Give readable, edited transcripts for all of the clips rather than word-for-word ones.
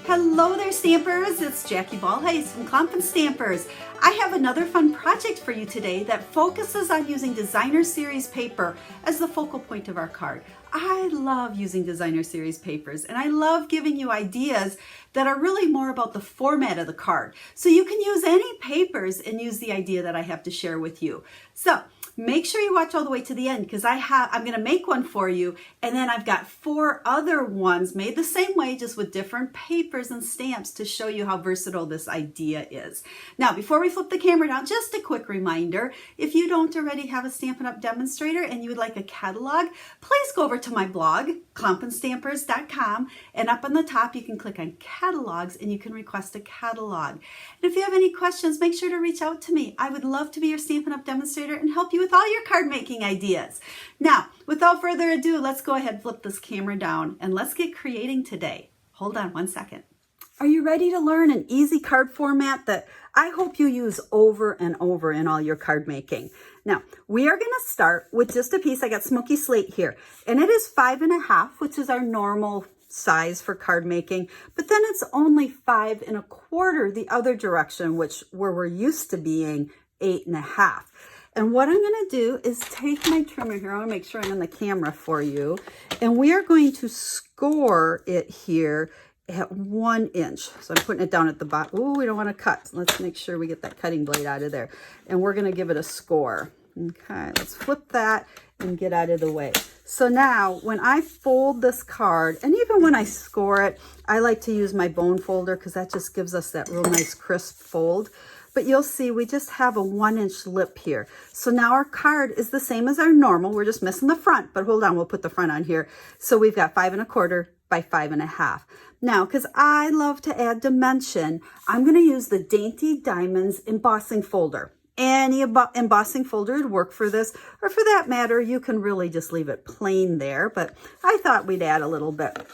Hello there, Stampers. It's Jackie Bolhuis from Klompen Stampers. I have another fun project for you today that focuses on using designer series paper as the focal point of our card. I love using designer series papers, and I love giving you ideas that are really more about the format of the card. So you can use any papers and use the idea that I have to share with you. So make sure you watch all the way to the end, because I'm going to make one for you, and then I've got 4 other ones made the same way, just with different papers and stamps to show you how versatile this idea is. Now, before we flip the camera down, just a quick reminder, if you don't already have a Stampin' Up! Demonstrator and you would like a catalog, please go over to my blog, klompenstampers.com, and up on the top you can click on catalogs and you can request a catalog. And if you have any questions, make sure to reach out to me. I would love to be your Stampin' Up! Demonstrator and help you with all your card making ideas. Now, without further ado, let's go ahead and flip this camera down and let's get creating today. Hold on one second. Are you ready to learn an easy card format that I hope you use over and over in all your card making? Now, we are going to start with just a piece. I got smoky slate here, and it is 5.5, which is our normal size for card making, but then it's only 5 1/4 the other direction, where we're used to being 8.5. And what I'm going to do is take my trimmer here. I want to make sure I'm in the camera for you. And we are going to score it here at 1 inch. So I'm putting it down at the bottom. Ooh, we don't want to cut. Let's make sure we get that cutting blade out of there. And we're going to give it a score. Okay, let's flip that and get out of the way. So now when I fold this card, and even when I score it, I like to use my bone folder because that just gives us that real nice crisp fold. But you'll see we just have a 1 inch lip here. So now our card is the same as our normal. We're just missing the front, but hold on, we'll put the front on here. So we've got 5 1/4 by 5.5. Now, because I love to add dimension, I'm going to use the Dainty Diamonds embossing folder. Any embossing folder would work for this, or for that matter, you can really just leave it plain there, but I thought we'd add a little bit.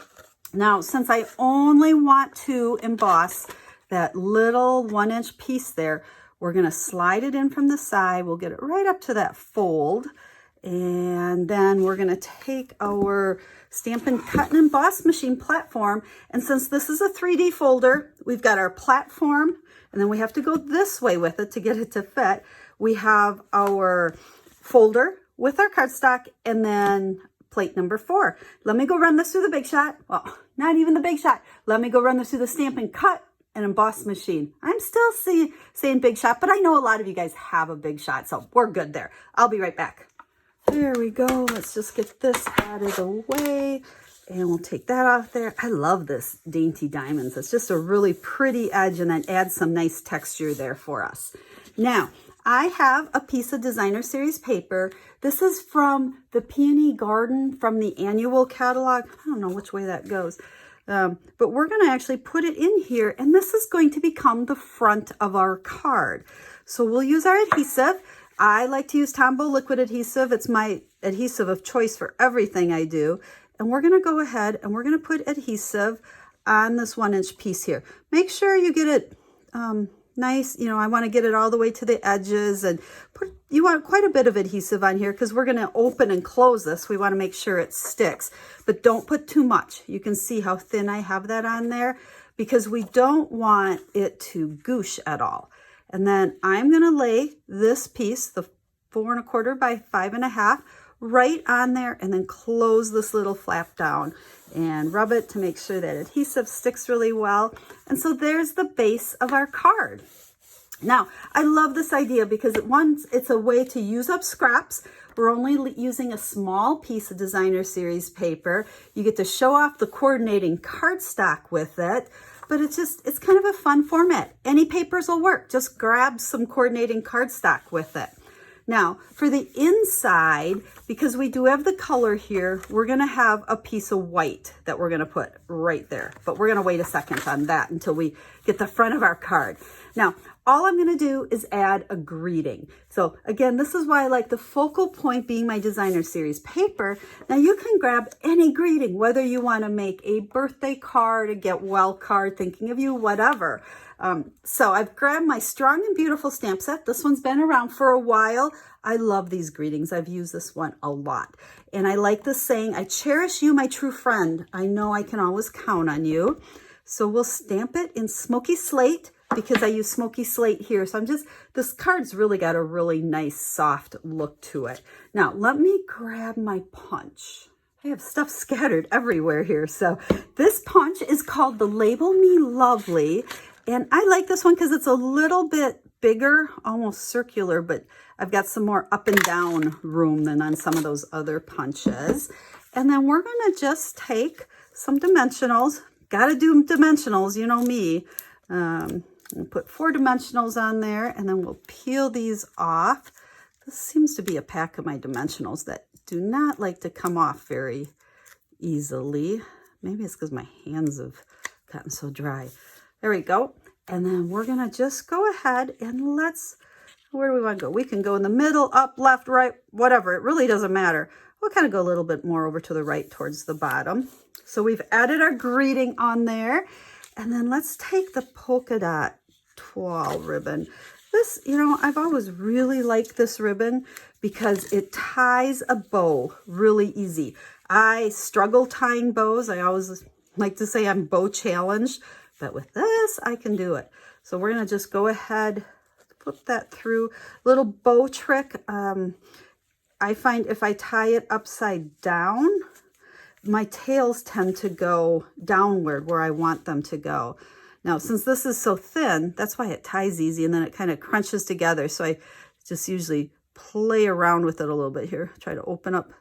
Now, since I only want to emboss that little 1 inch piece there, we're going to slide it in from the side. We'll get it right up to that fold. And then we're going to take our Stampin' Cut and Emboss machine platform. And since this is a 3D folder, we've got our platform, and then we have to go this way with it to get it to fit. We have our folder with our cardstock, and then plate number 4. Let me go run this through the Big Shot. Well, not even the Big Shot. Let me go run this through the Stampin' Cut and Emboss machine. I'm still saying Big Shot, but I know a lot of you guys have a Big Shot, so we're good there. I'll be right back. There we go. Let's just get this out of the way, and we'll take that off there. I love this Dainty Diamonds. It's just a really pretty edge, and then adds some nice texture there for us. Now, I have a piece of designer series paper. This is from the Peony Garden from the annual catalog. I don't know which way that goes. But we're going to actually put it in here, and this is going to become the front of our card. So we'll use our adhesive. I like to use Tombow liquid adhesive. It's my adhesive of choice for everything I do. And we're going to go ahead and we're going to put adhesive on this 1 inch piece here. Make sure you get it nice. You know, I want to get it all the way to the edges, and you want quite a bit of adhesive on here because we're going to open and close this. We want to make sure it sticks, but don't put too much. You can see how thin I have that on there because we don't want it to goosh at all. And then I'm going to lay this piece, the 4 1/4 by 5.5, right on there, and then close this little flap down and rub it to make sure that adhesive sticks really well. And so there's the base of our card. Now, I love this idea because it's a way to use up scraps. We're only using a small piece of designer series paper. You get to show off the coordinating cardstock with it, but it's kind of a fun format. Any papers will work. Just grab some coordinating cardstock with it. Now, for the inside, because we do have the color here, we're going to have a piece of white that we're going to put right there. But we're going to wait a second on that until we get the front of our card. Now, all I'm going to do is add a greeting. So again, this is why I like the focal point being my designer series paper. Now you can grab any greeting, whether you want to make a birthday card, a get well card, thinking of you, whatever. So I've grabbed my Strong and Beautiful stamp set. This one's been around for a while. I love these greetings. I've used this one a lot. And I like this saying, I cherish you, my true friend. I know I can always count on you. So we'll stamp it in smoky slate because I use smoky slate here. So this card's really got a really nice soft look to it. Now let me grab my punch. I have stuff scattered everywhere here. So this punch is called the Label Me Lovely. And I like this one because it's a little bit bigger, almost circular, but I've got some more up and down room than on some of those other punches. And then we're going to just take some dimensionals. Got to do dimensionals, you know me. We'll put 4 dimensionals on there, and then we'll peel these off. This seems to be a pack of my dimensionals that do not like to come off very easily. Maybe it's because my hands have gotten so dry. There we go. And then we're going to just go ahead and where do we want to go? We can go in the middle, up, left, right, whatever. It really doesn't matter. We'll kind of go a little bit more over to the right towards the bottom. So we've added our greeting on there. And then let's take the polka dot toile ribbon. This, I've always really liked this ribbon because it ties a bow really easy. I struggle tying bows. I always like to say I'm bow challenged, but with this, I can do it. So we're going to just go ahead, flip that through. Little bow trick. I find if I tie it upside down, my tails tend to go downward where I want them to go. Now, since this is so thin, that's why it ties easy, and then it kind of crunches together. So I just usually play around with it a little bit here. Try to open up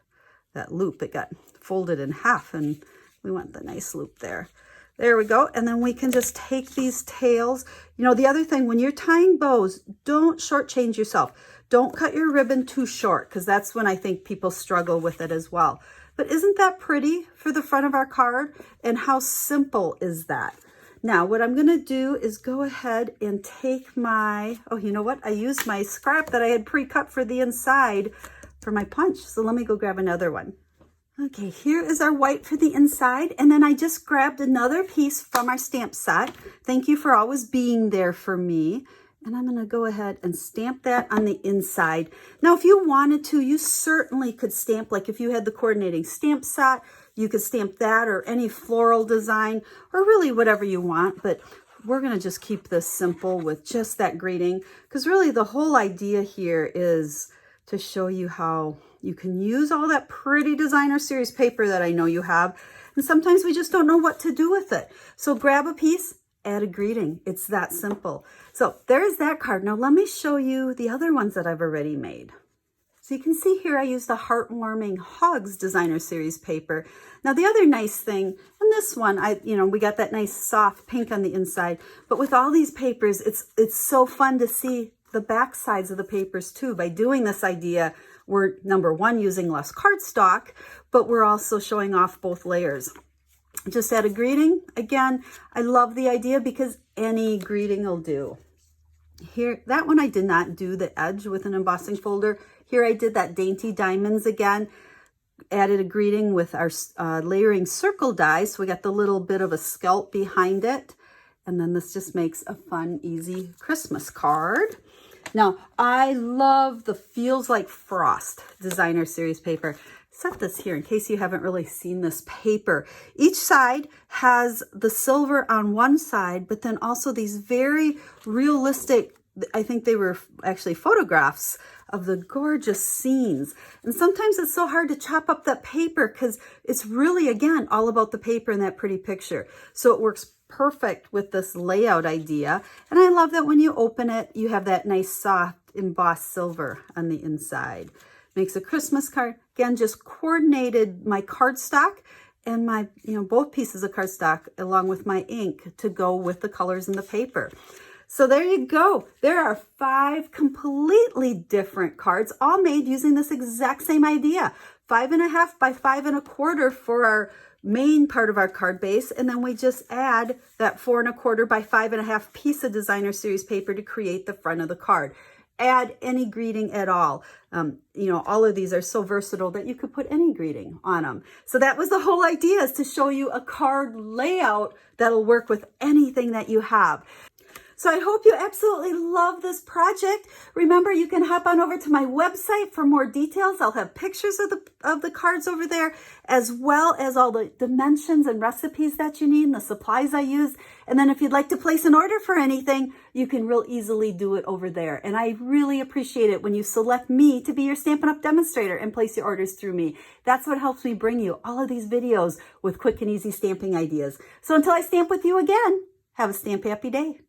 that loop. It got folded in half, and we want the nice loop there. There we go. And then we can just take these tails. The other thing, when you're tying bows, don't shortchange yourself. Don't cut your ribbon too short, because that's when I think people struggle with it as well. But isn't that pretty for the front of our card? And how simple is that? Now, what I'm going to do is go ahead and take my, you know what? I used my scrap that I had pre-cut for the inside for my punch. So let me go grab another one. Okay, here is our white for the inside. And then I just grabbed another piece from our stamp set. Thank you for always being there for me. And I'm going to go ahead and stamp that on the inside. Now, if you wanted to, you certainly could stamp, like if you had the coordinating stamp set, you could stamp that or any floral design or really whatever you want. But we're going to just keep this simple with just that greeting, because really the whole idea here is to show you how you can use all that pretty designer series paper that I know you have. And sometimes we just don't know what to do with it. So grab a piece, add a greeting. It's that simple. So there's that card. Now let me show you the other ones that I've already made. So you can see here I used the Heartwarming Hugs designer series paper. Now the other nice thing, and this one, we got that nice soft pink on the inside, but with all these papers, it's so fun to see the back sides of the papers too. By doing this idea, we're number one, using less cardstock, but we're also showing off both layers. Just add a greeting. Again, I love the idea because any greeting will do. Here, that one I did not do the edge with an embossing folder. Here I did that Dainty Diamonds again. Added a greeting with our layering circle die. So we got the little bit of a scalp behind it. And then this just makes a fun, easy Christmas card. Now, I love the Feels Like Frost designer series paper. Set this here in case you haven't really seen this paper. Each side has the silver on one side, but then also these very realistic, I think they were actually photographs of the gorgeous scenes. And sometimes it's so hard to chop up that paper because it's really, again, all about the paper and that pretty picture. So it works perfect with this layout idea. And I love that when you open it, you have that nice soft embossed silver on the inside. Makes a Christmas card. Again, just coordinated my cardstock and my, both pieces of cardstock along with my ink to go with the colors in the paper. So there you go. There are 5 completely different cards, all made using this exact same idea. 5.5 by 5 1/4 for our main part of our card base. And then we just add that 4 1/4 by 5 1/2 piece of designer series paper to create the front of the card. Add any greeting at all. All of these are so versatile that you could put any greeting on them. So that was the whole idea, is to show you a card layout that'll work with anything that you have. So I hope you absolutely love this project. Remember, you can hop on over to my website for more details. I'll have pictures of the cards over there, as well as all the dimensions and recipes that you need and the supplies I use. And then if you'd like to place an order for anything, you can real easily do it over there. And I really appreciate it when you select me to be your Stampin' Up! Demonstrator and place your orders through me. That's what helps me bring you all of these videos with quick and easy stamping ideas. So until I stamp with you again, have a stamp happy day.